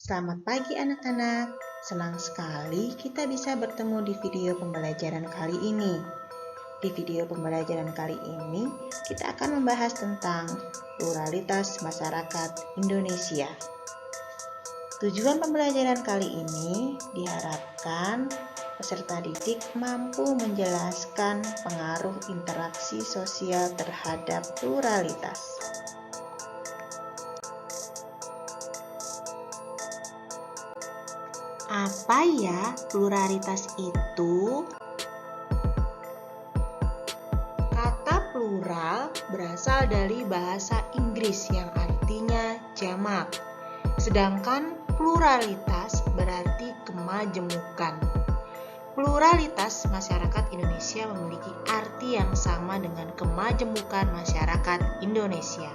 Selamat pagi anak-anak, senang sekali kita bisa bertemu di video pembelajaran kali ini. Di video pembelajaran kali ini, kita akan membahas tentang pluralitas masyarakat Indonesia. Tujuan pembelajaran kali ini diharapkan peserta didik mampu menjelaskan pengaruh interaksi sosial terhadap pluralitas. Apa ya pluralitas itu? Kata plural berasal dari bahasa Inggris yang artinya jamak. Sedangkan pluralitas berarti kemajemukan. Pluralitas masyarakat Indonesia memiliki arti yang sama dengan kemajemukan masyarakat Indonesia.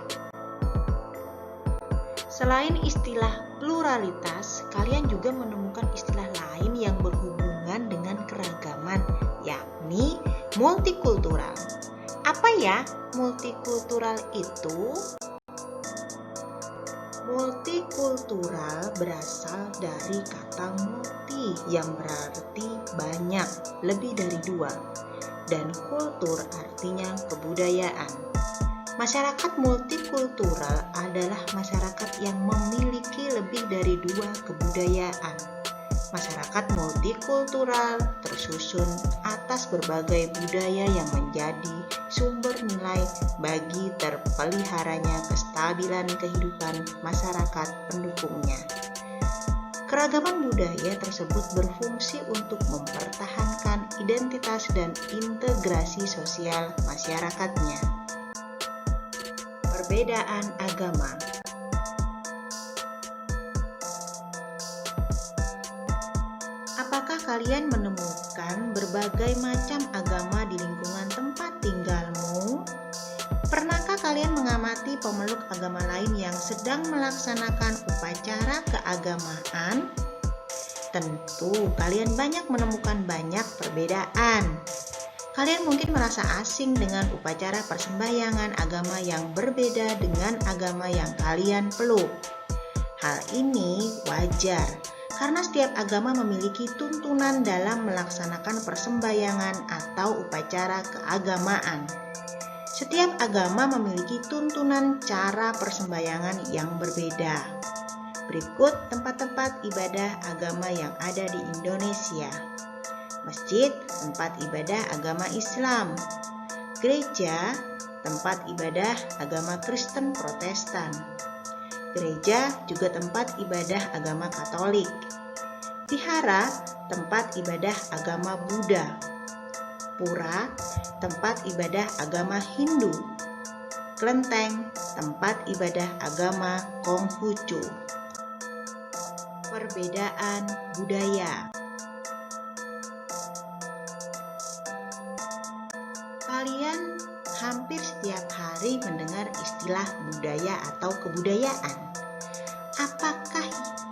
Selain istilah pluralitas, kalian juga menemukan istilah lain yang berhubungan dengan keragaman, yakni multikultural. Apa ya multikultural itu? Multikultural berasal dari kata multi yang berarti banyak, lebih dari dua, dan kultur artinya kebudayaan. Masyarakat multikultural adalah masyarakat yang memiliki lebih dari dua kebudayaan. Masyarakat multikultural tersusun atas berbagai budaya yang menjadi sumber nilai bagi terpeliharanya kestabilan kehidupan masyarakat pendukungnya. Keragaman budaya tersebut berfungsi untuk mempertahankan identitas dan integrasi sosial masyarakatnya. Perbedaan agama. Apakah kalian menemukan berbagai macam agama di lingkungan tempat tinggalmu? Pernahkah kalian mengamati pemeluk agama lain yang sedang melaksanakan upacara keagamaan? Tentu, kalian banyak menemukan banyak perbedaan. Kalian mungkin merasa asing dengan upacara persembahyangan agama yang berbeda dengan agama yang kalian peluk. Hal ini wajar, karena setiap agama memiliki tuntunan dalam melaksanakan persembahyangan atau upacara keagamaan. Setiap agama memiliki tuntunan cara persembahyangan yang berbeda. Berikut tempat-tempat ibadah agama yang ada di Indonesia. Masjid, tempat ibadah agama Islam. Gereja, tempat ibadah agama Kristen Protestan. Gereja juga tempat ibadah agama Katolik. Vihara, tempat ibadah agama Buddha. Pura, tempat ibadah agama Hindu. Kelenteng, tempat ibadah agama Konghucu. Perbedaan budaya. Kalian hampir setiap hari mendengar istilah budaya atau kebudayaan. Apakah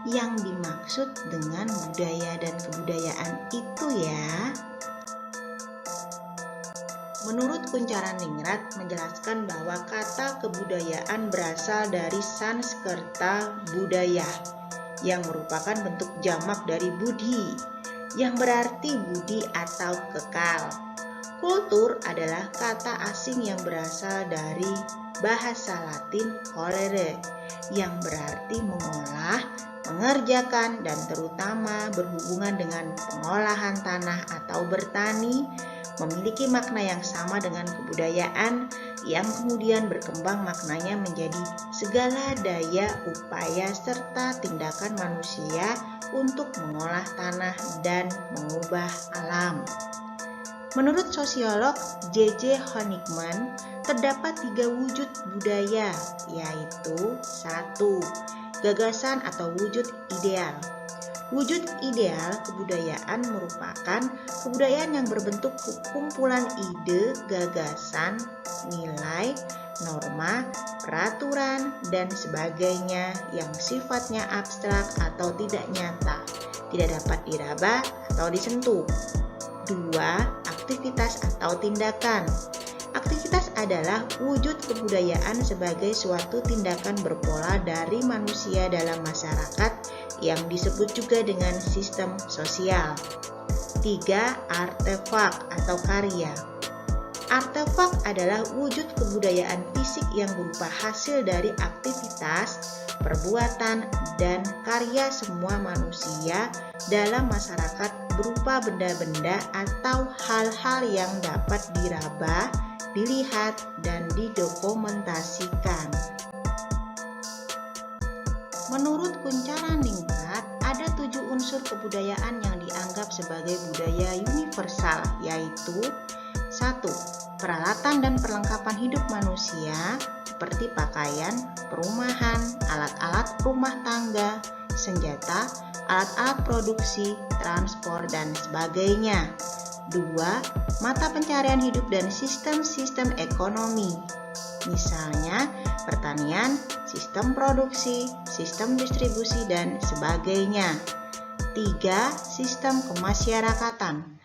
yang dimaksud dengan budaya dan kebudayaan itu ya? Menurut Kuncharan Ningrat menjelaskan bahwa kata kebudayaan berasal dari Sanskerta budaya yang merupakan bentuk jamak dari Buddhi yang berarti budi atau kekal. Kultur adalah kata asing yang berasal dari bahasa Latin colere yang berarti mengolah, mengerjakan, dan terutama berhubungan dengan pengolahan tanah atau bertani, memiliki makna yang sama dengan kebudayaan yang kemudian berkembang maknanya menjadi segala daya upaya serta tindakan manusia untuk mengolah tanah dan mengubah alam. Menurut sosiolog J.J. Honigman, terdapat 3 wujud budaya, yaitu 1. Gagasan atau wujud ideal. Wujud ideal kebudayaan merupakan kebudayaan yang berbentuk kumpulan ide, gagasan, nilai, norma, peraturan, dan sebagainya yang sifatnya abstrak atau tidak nyata, tidak dapat diraba atau disentuh. 2. Aktivitas atau tindakan. Aktivitas adalah wujud kebudayaan sebagai suatu tindakan berpola dari manusia dalam masyarakat yang disebut juga dengan sistem sosial. 3. Artefak atau karya. Artefak adalah wujud kebudayaan fisik yang berupa hasil dari aktivitas, perbuatan, dan karya semua manusia dalam masyarakat berupa benda-benda atau hal-hal yang dapat diraba, dilihat, dan didokumentasikan. Menurut Kunchara Ningrat, ada 7 unsur kebudayaan yang dianggap sebagai budaya universal, yaitu 1. Peralatan dan perlengkapan hidup manusia seperti pakaian, perumahan, alat-alat rumah tangga, senjata, alat-alat produksi, transport, dan sebagainya. 2. Mata pencarian hidup dan sistem-sistem ekonomi. Misalnya, pertanian, sistem produksi, sistem distribusi, dan sebagainya. 3. Sistem kemasyarakatan.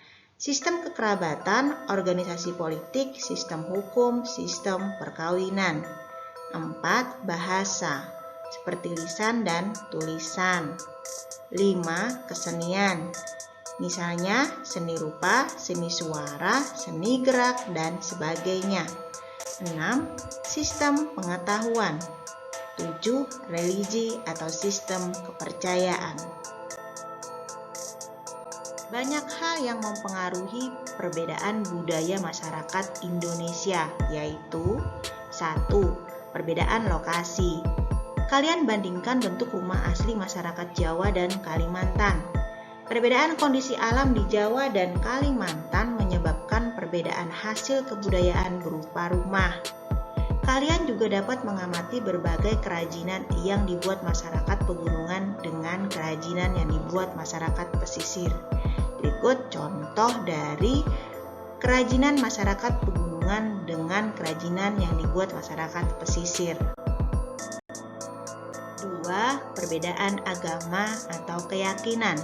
Sistem kekerabatan, organisasi politik, sistem hukum, sistem perkawinan. 4. Bahasa, seperti lisan dan tulisan. 5. Kesenian, misalnya seni rupa, seni suara, seni gerak, dan sebagainya. 6. Sistem pengetahuan. 7. Religi atau sistem kepercayaan. Banyak hal yang mempengaruhi perbedaan budaya masyarakat Indonesia, yaitu 1. Perbedaan lokasi. Kalian bandingkan bentuk rumah asli masyarakat Jawa dan Kalimantan. Perbedaan kondisi alam di Jawa dan Kalimantan menyebabkan perbedaan hasil kebudayaan berupa rumah. Kalian juga dapat mengamati berbagai kerajinan yang dibuat masyarakat pegunungan dengan kerajinan yang dibuat masyarakat pesisir. Berikut contoh dari kerajinan masyarakat pegunungan dengan kerajinan yang dibuat masyarakat pesisir. 2. Perbedaan agama atau keyakinan.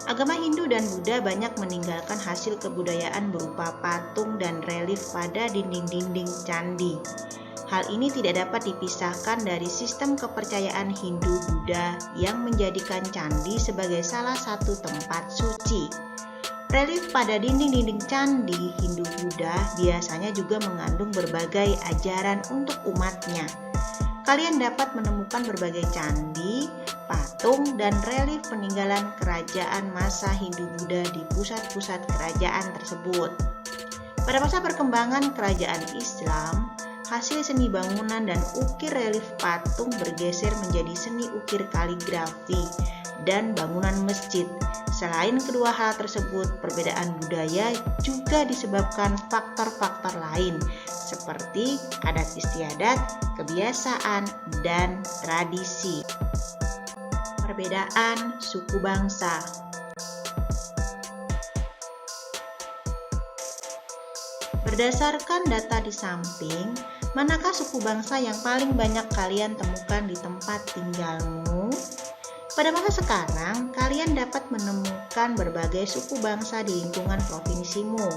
Agama Hindu dan Buddha banyak meninggalkan hasil kebudayaan berupa patung dan relief pada dinding-dinding candi. Hal ini tidak dapat dipisahkan dari sistem kepercayaan Hindu-Buddha yang menjadikan candi sebagai salah satu tempat suci. Relief pada dinding-dinding candi Hindu-Buddha biasanya juga mengandung berbagai ajaran untuk umatnya. Kalian dapat menemukan berbagai candi, patung, dan relief peninggalan kerajaan masa Hindu-Buddha di pusat-pusat kerajaan tersebut. Pada masa perkembangan kerajaan Islam, hasil seni bangunan dan ukir relief patung bergeser menjadi seni ukir kaligrafi dan bangunan masjid. Selain kedua hal tersebut, perbedaan budaya juga disebabkan faktor-faktor lain seperti adat istiadat, kebiasaan, dan tradisi. Perbedaan suku bangsa. Berdasarkan data di samping, manakah suku bangsa yang paling banyak kalian temukan di tempat tinggalmu? Pada masa sekarang, kalian dapat menemukan berbagai suku bangsa di lingkungan provinsimu.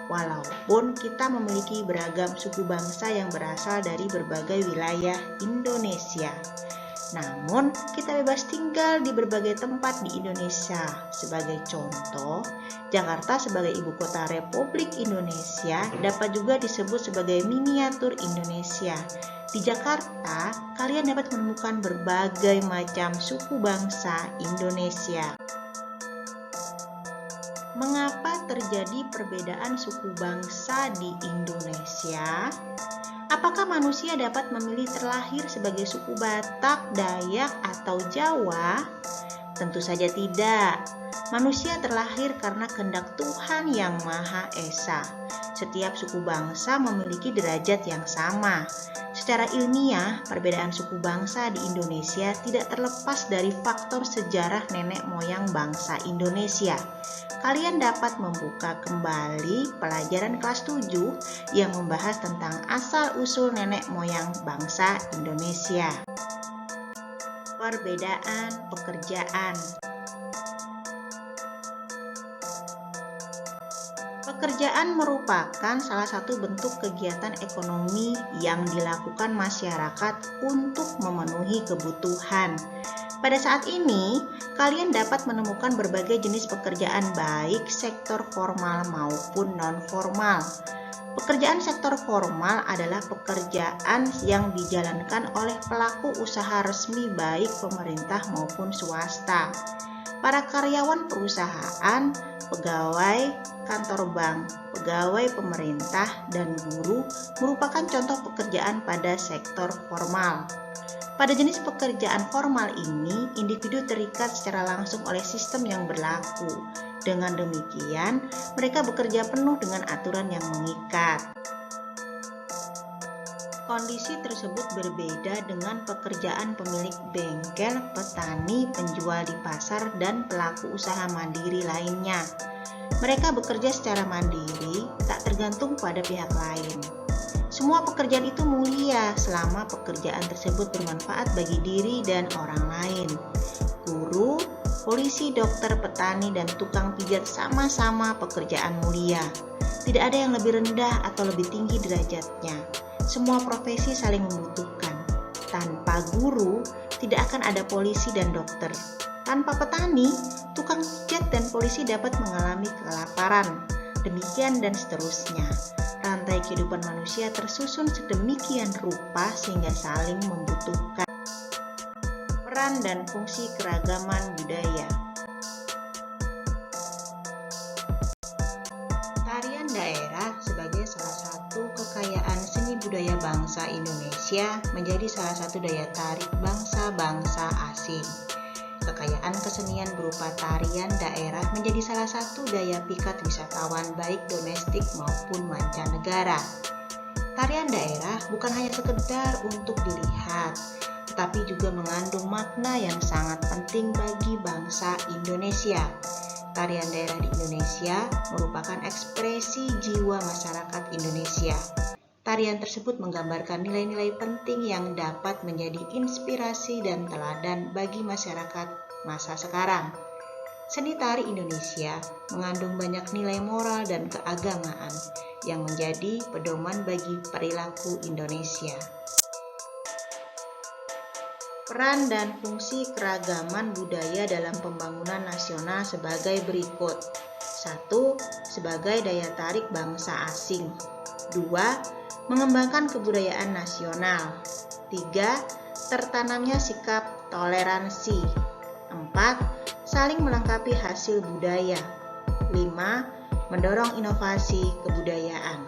Walaupun kita memiliki beragam suku bangsa yang berasal dari berbagai wilayah Indonesia. Namun, kita bebas tinggal di berbagai tempat di Indonesia. Sebagai contoh, Jakarta sebagai ibu kota Republik Indonesia dapat juga disebut sebagai miniatur Indonesia. Di Jakarta, kalian dapat menemukan berbagai macam suku bangsa Indonesia. Mengapa terjadi perbedaan suku bangsa di Indonesia? Apakah manusia dapat memilih terlahir sebagai suku Batak, Dayak, atau Jawa? Tentu saja tidak. Manusia terlahir karena kehendak Tuhan Yang Maha Esa. Setiap suku bangsa memiliki derajat yang sama. Secara ilmiah, perbedaan suku bangsa di Indonesia tidak terlepas dari faktor sejarah nenek moyang bangsa Indonesia. Kalian dapat membuka kembali pelajaran kelas 7 yang membahas tentang asal-usul nenek moyang bangsa Indonesia. Perbedaan pekerjaan. Pekerjaan merupakan salah satu bentuk kegiatan ekonomi yang dilakukan masyarakat untuk memenuhi kebutuhan. Pada saat ini, kalian dapat menemukan berbagai jenis pekerjaan baik sektor formal maupun non-formal. Pekerjaan sektor formal adalah pekerjaan yang dijalankan oleh pelaku usaha resmi baik pemerintah maupun swasta. Para karyawan perusahaan, pegawai kantor bank, pegawai pemerintah, dan guru merupakan contoh pekerjaan pada sektor formal. Pada jenis pekerjaan formal ini, individu terikat secara langsung oleh sistem yang berlaku. Dengan demikian, mereka bekerja penuh dengan aturan yang mengikat. Kondisi tersebut berbeda dengan pekerjaan pemilik bengkel, petani, penjual di pasar, dan pelaku usaha mandiri lainnya. Mereka bekerja secara mandiri, tak tergantung pada pihak lain. Semua pekerjaan itu mulia selama pekerjaan tersebut bermanfaat bagi diri dan orang lain. Guru, polisi, dokter, petani, dan tukang pijat sama-sama pekerjaan mulia. Tidak ada yang lebih rendah atau lebih tinggi derajatnya. Semua profesi saling membutuhkan. Tanpa guru, tidak akan ada polisi dan dokter. Tanpa petani, tukang pijat dan polisi dapat mengalami kelaparan. Demikian dan seterusnya. Rantai kehidupan manusia tersusun sedemikian rupa sehingga saling membutuhkan. Peran dan fungsi keragaman budaya. Tarian daerah sebagai salah satu kekayaan seni budaya bangsa Indonesia menjadi salah satu daya tarik bangsa-bangsa asing. Kekayaan kesenian berupa tarian daerah menjadi salah satu daya pikat wisatawan baik domestik maupun mancanegara. Tarian daerah bukan hanya sekedar untuk dilihat, tetapi juga mengandung makna yang sangat penting bagi bangsa Indonesia. Tarian daerah di Indonesia merupakan ekspresi jiwa masyarakat Indonesia. Tarian tersebut menggambarkan nilai-nilai penting yang dapat menjadi inspirasi dan teladan bagi masyarakat masa sekarang. Seni tari Indonesia mengandung banyak nilai moral dan keagamaan yang menjadi pedoman bagi perilaku Indonesia. Peran dan fungsi keragaman budaya dalam pembangunan nasional sebagai berikut. 1. Sebagai daya tarik bangsa asing. 2. Mengembangkan kebudayaan nasional. 3. Tertanamnya sikap toleransi. 4. Saling melengkapi hasil budaya. 5. Mendorong inovasi kebudayaan.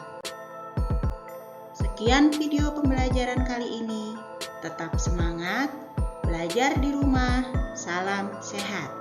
Sekian video pembelajaran kali ini. Tetap semangat, belajar di rumah. Salam sehat.